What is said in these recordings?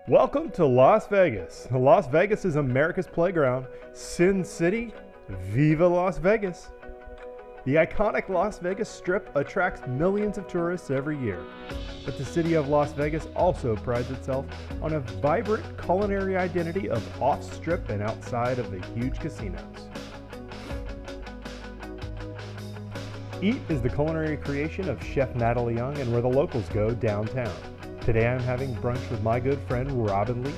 Welcome to Las Vegas. Las Vegas is America's playground. Sin City, viva Las Vegas. The iconic Las Vegas Strip attracts millions of tourists every year. But the city of Las Vegas also prides itself on a vibrant culinary identity of off-strip and outside of the huge casinos. Eat is the culinary creation of Chef Natalie Young and where the locals go downtown. Today I'm having brunch with my good friend Robin Leach.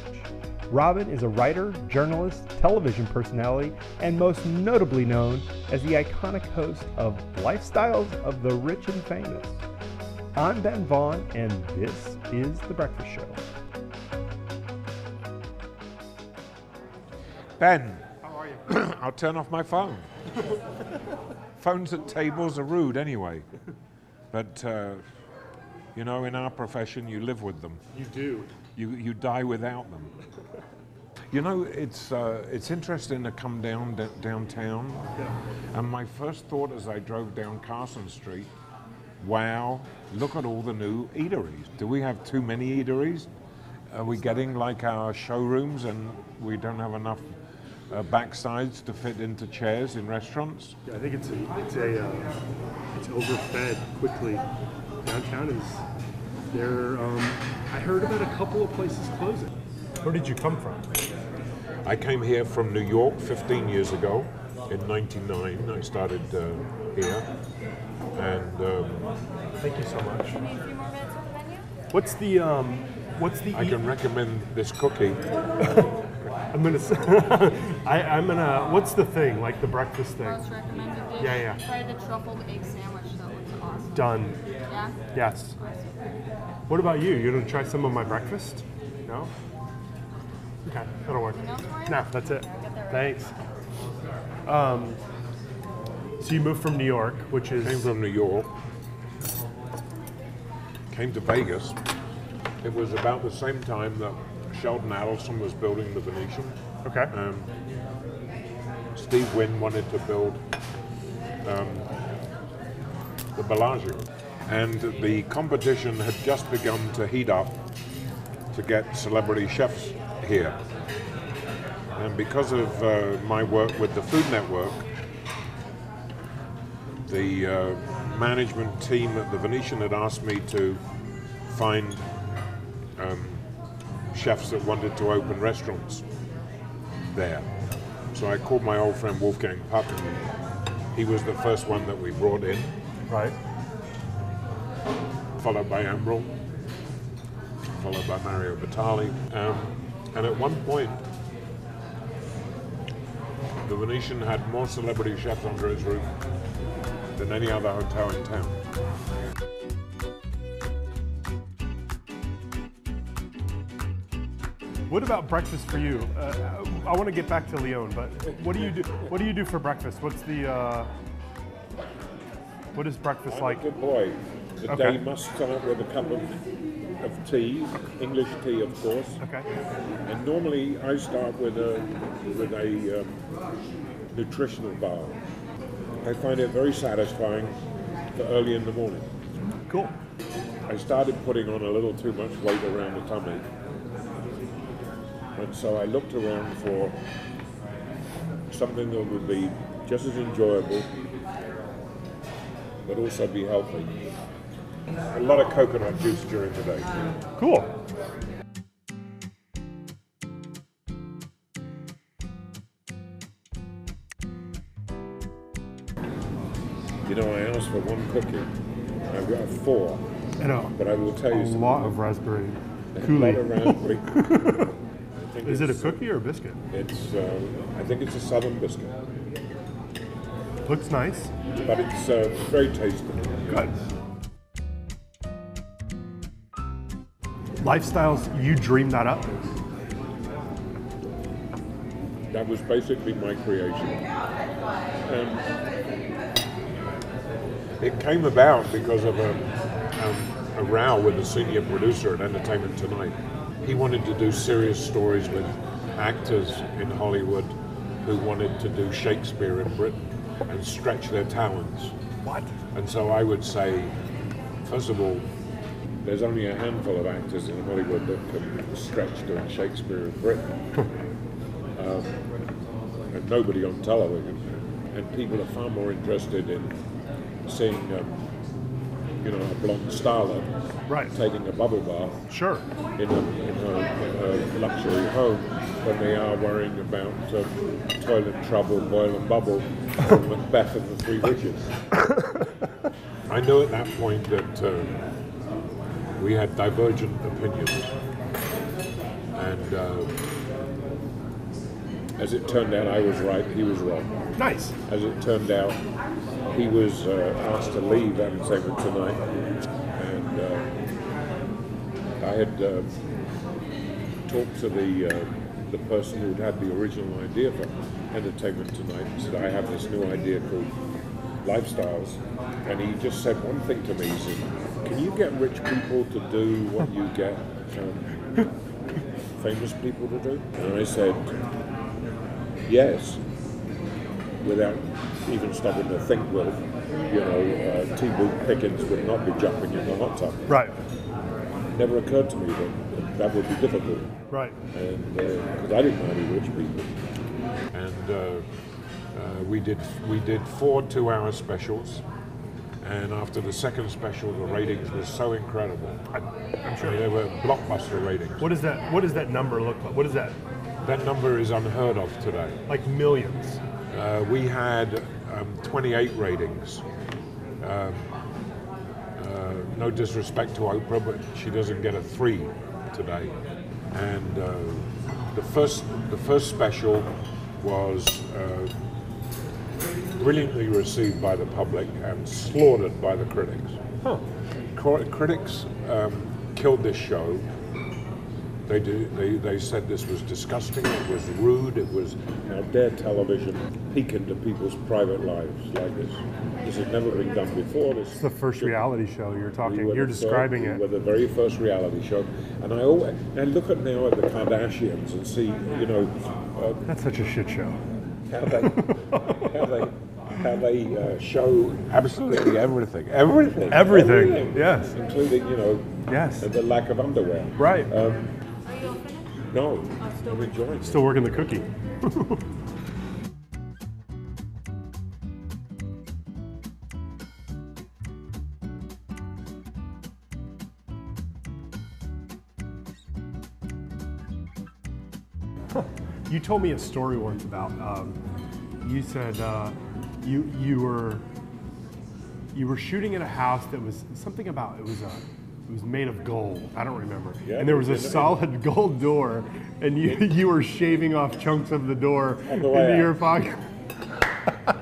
Robin is a writer, journalist, television personality, and most notably known as the iconic host of Lifestyles of the Rich and Famous. I'm Ben Vaughn, and this is The Breakfast Show. Ben, how are you? I'll turn off my phone. Phones at tables are rude anyway. But, you know, in our profession, you live with them. You do. You die without them. You know, it's interesting to come downtown. Yeah. And my first thought as I drove down Carson Street, wow, look at all the new eateries. Do we have too many eateries? Are we getting like our showrooms and we don't have enough backsides to fit into chairs in restaurants? Yeah, I think it's overfed quickly. Downtown is there. I heard about a couple of places closing. Where did you come from? I came here from New York 15 years ago. In '99, I started here. And thank you so much. Can you need a few more minutes on the menu? What's the? I can recommend this cookie. I'm gonna. What's the thing? Like the breakfast thing? Most recommended dish. Yeah. Try the truffled egg sandwich. That looks awesome. Done. Yeah? Yes. Awesome. What about you? You gonna try some of my breakfast? No. Okay, that'll work. Anything else for you? No, that's it. I'll get that right. Thanks. So you moved from New York, which is... Came from New York. Came to Vegas. It was about the same time that Sheldon Adelson was building the Venetian. Okay. Steve Wynn wanted to build the Bellagio. And the competition had just begun to heat up to get celebrity chefs here. And because of my work with the Food Network, the management team at the Venetian had asked me to find chefs that wanted to open restaurants there. So I called my old friend Wolfgang Puck. He was the first one that we brought in. Right. Followed by Ambrel, followed by Mario Batali. And at one point, the Venetian had more celebrity chefs under its roof than any other hotel in town. What about breakfast for you? I want to get back to Lyon, but what do you do? What do you do for breakfast? What's the? What is breakfast I'm like? a good boy. The Okay. day must start with a cup of tea, English tea, of course. Okay. And normally I start with a nutritional bar. I find it very satisfying for early in the morning. Cool. I started putting on a little too much weight around the tummy. And so I looked around for something that would be just as enjoyable, but also be healthy. A lot of coconut juice during the day. Cool. You know, I asked for one cookie. I've got 4. I know. But I will tell you A something. lot of raspberry A lot coulis. of raspberry. I think Is it a it's, cookie or a biscuit? It's, I think it's a southern biscuit, Looks nice. but it's very tasty. Good. Lifestyles, you dreamed that up? That was basically my creation. It came about because of a row with the senior producer at Entertainment Tonight. He wanted to do serious stories with actors in Hollywood who wanted to do Shakespeare in Britain and stretch their talents. What? And so I would say, first of all, there's only a handful of actors in Hollywood that can stretch doing Shakespeare in Britain. And nobody on television. And people are far more interested in seeing, a blonde starlet taking a bubble bath in a luxury home than they are worrying about toilet trouble, boil and bubble, or Macbeth and the Three Witches. I knew at that point that we had divergent opinions, and as it turned out, I was right, he was wrong. Nice. As it turned out, he was asked to leave Entertainment Tonight, and I had talked to the person who had the original idea for Entertainment Tonight, and said, I have this new idea called Lifestyles, and he just said one thing to me. He said, can you get rich people to do what you get famous people to do? And I said, yes, without even stopping to think, well, T-Boot Pickens would not be jumping in the hot tub. Right. Never occurred to me that would be difficult. Right. And because I didn't know any rich people. And we did 4 2-hour specials. And after the second special, the ratings were so incredible. I'm sure they were blockbuster ratings. What does that number look like? What is that? That number is unheard of today. Like millions. We had 28 ratings. No disrespect to Oprah, but she doesn't get a 3 today. And the first special was brilliantly received by the public and slaughtered by the critics. Huh. Critics killed this show. They said this was disgusting, it was rude, it was, how dare television peek into people's private lives like this. This has never been done before. It's the first reality show you're describing it. We were the very first reality show. And I look at now at the Kardashians and see, that's such a shit show. How they show absolutely everything. Yes. Including, yes, the lack of underwear. Right. Are you all finished? No, I'm enjoying it. Still working the cookie. You told me a story once about, you said you were shooting in a house that was something about, it was made of gold. I don't remember. Yeah, and there was a solid gold door, and you were shaving off chunks of the door into your pocket.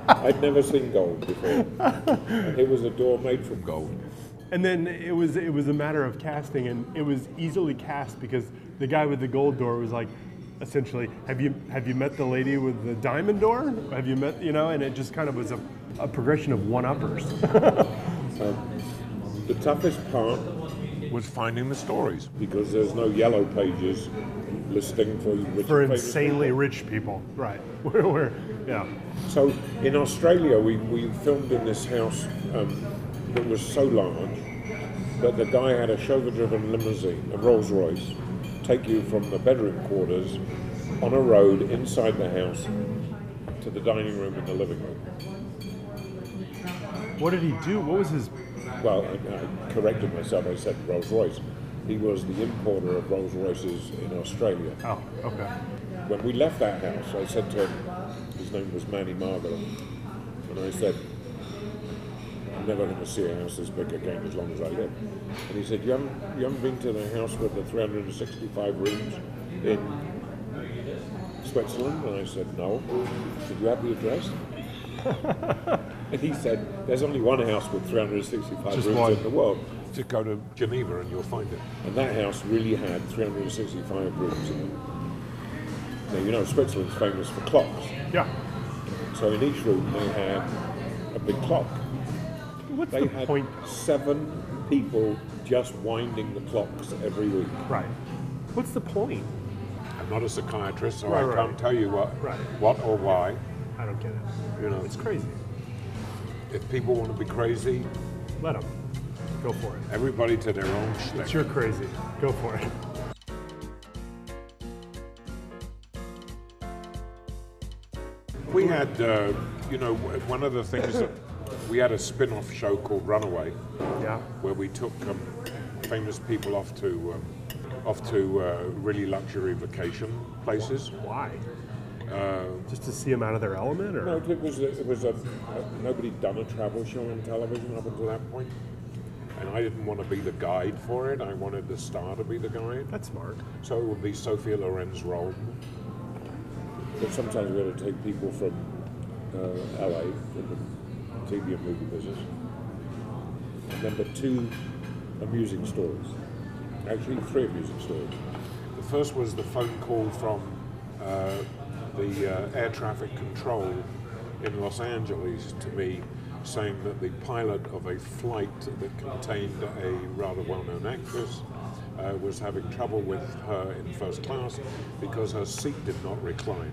I'd never seen gold before, and it was a door made from gold. And then it was a matter of casting, and it was easily cast because the guy with the gold door was like, essentially, have you met the lady with the diamond door? Have you met, and it just kind of was a progression of one-uppers. The toughest part was finding the stories because there's no yellow pages listing for insanely rich people. Right. Yeah. So in Australia, we filmed in this house that was so large that the guy had a chauffeur-driven limousine, a Rolls Royce, take you from the bedroom quarters on a road inside the house to the dining room and the living room. What did he do? What was his... Well, I corrected myself. I said Rolls Royce. He was the importer of Rolls Royces in Australia. Oh, okay. When we left that house, I said to him, his name was Manny Margaret, and I said, I'm never going to see a house this big again as long as I live. And he said, you haven't been to the house with the 365 rooms in Switzerland? And I said, no. He said, you have the address? And he said, there's only one house with 365 Just rooms one. in the world. Just go to Geneva and you'll find it. And that house really had 365 rooms in it. Now, Switzerland's famous for clocks. Yeah. So in each room they had a big clock. What's They the had point? 7 people just winding the clocks every week. Right. What's the point? I'm not a psychiatrist, so Right, I can't tell you what or why. I don't get it. You know, It's crazy. if people want to be crazy, Let them. Go for it. Everybody to their own It's stick. your crazy. Go for it. We had, one of the things that we had a spin-off show called Runaway, Yeah. where we took famous people off to really luxury vacation places. Why? Just to see them out of their element, or? No, it was nobody'd done a travel show on television up until that point, and I didn't want to be the guide for it. I wanted the star to be the guide. That's smart. So it would be Sophia Loren's role. But sometimes we had to take people from LA, in the TV and movie business. And then but 2 amusing stories. Actually, 3 amusing stories. The first was the phone call from the air traffic control in Los Angeles to me, saying that the pilot of a flight that contained a rather well-known actress was having trouble with her in first class because her seat did not recline.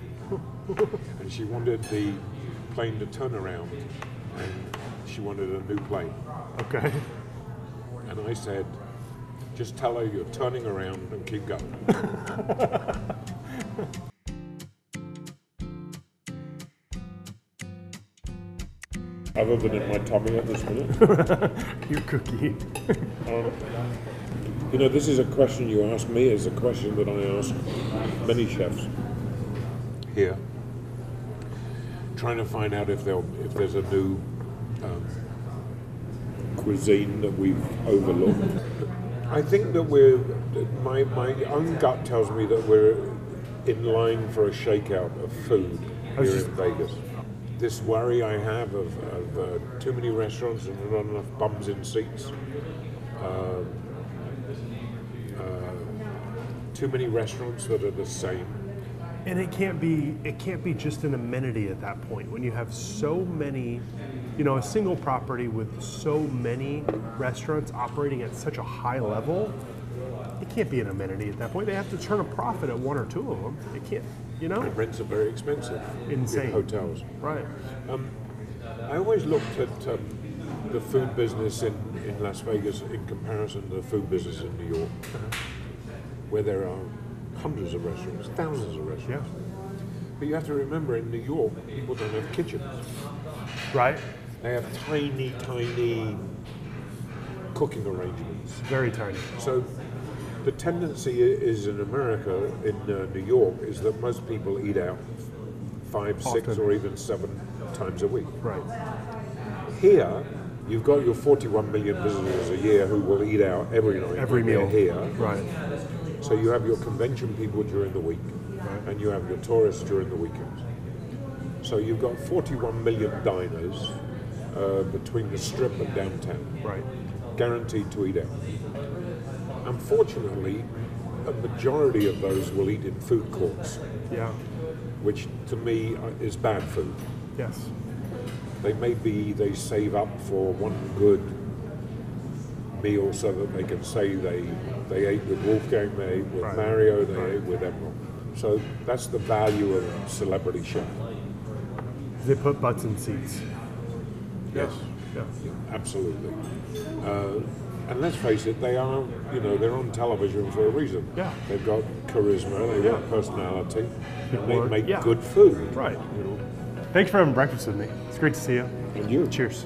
And she wanted the plane to turn around, and she wanted a new plane. Okay. And I said, just tell her you're turning around and keep going. Other than in my tummy at this minute. Your cookie. This is a question you ask me, is a question that I ask many chefs here, trying to find out if there's a new cuisine that we've overlooked. I think that my own gut tells me that we're in line for a shakeout of food here in Vegas. This worry I have of too many restaurants and not enough bums in seats. Too many restaurants that are the same. And it can't be just an amenity at that point when you have so many, a single property with so many restaurants operating at such a high level. It can't be an amenity at that point. They have to turn a profit at 1 or 2 of them. It can't, And rents are very expensive. Insane. In hotels. Right. I always looked at the food business in Las Vegas in comparison to the food business in New York, where there are hundreds of restaurants, thousands of restaurants. Yeah. But you have to remember, in New York, people don't have kitchens. Right. They have tiny, tiny cooking arrangements. Very tiny. So the tendency is in America, in New York, is that most people eat out 5, 6, Often. or even 7 times a week. Right. Here, you've got your 41 million visitors a year who will eat out every night. Every when they're meal. here. Right. So you have your convention people during the week, and you have your tourists during the weekends. So you've got 41 million diners between the Strip and downtown, Right. guaranteed to eat out. Unfortunately, a majority of those will eat in food courts, Yeah. which to me is bad food. Yes. They save up for one good meal so that they can say they ate with Wolfgang, they ate with Right. Mario, they ate with everyone. So that's the value of a celebrity chef. They put butts in seats. Yes, Yeah. absolutely. And let's face it, they're on television for a reason. Yeah. They've got charisma, they've got Yeah. personality, and they work. make Yeah. good food. Right. Thanks for having breakfast with me. It's great to see you. And you. Cheers.